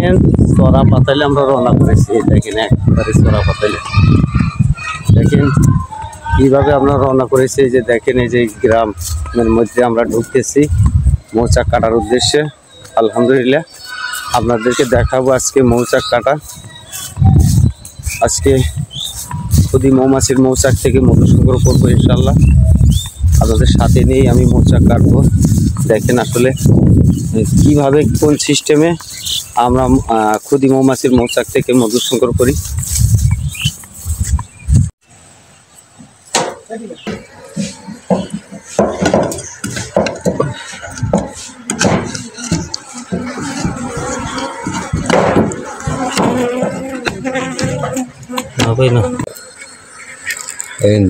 দেখেন চড়া পাতালে আমরা রওনা করেছি। দেখেন একবারে চড়া পাতালে দেখেন কিভাবে আমরা রওনা করেছি। এই যে দেখেন এই যে গ্রামের মধ্যে আমরা ঢুকতেছি মৌচাক কাটার উদ্দেশ্যে। আলহামদুলিল্লাহ আপনাদেরকে দেখাবো আজকে মৌচাক কাটা। আজকে খুদি মৌমাছির মৌচাক থেকে মধু সংগ্রহ করবো ইনশাল্লাহ। আপনাদের সাথে নিয়েই আমি মৌচাক কাটবো। দেখেন আসলে কিভাবে কোন সিস্টেমে আমরা খুদি মৌমাছির মৌচাক থেকে মধু সংগ্রহ করি। না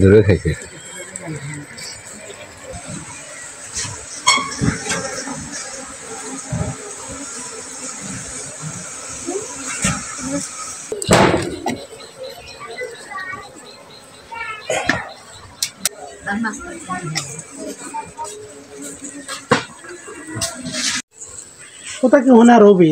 দূরে থেকে কোথা কি হোনার হবে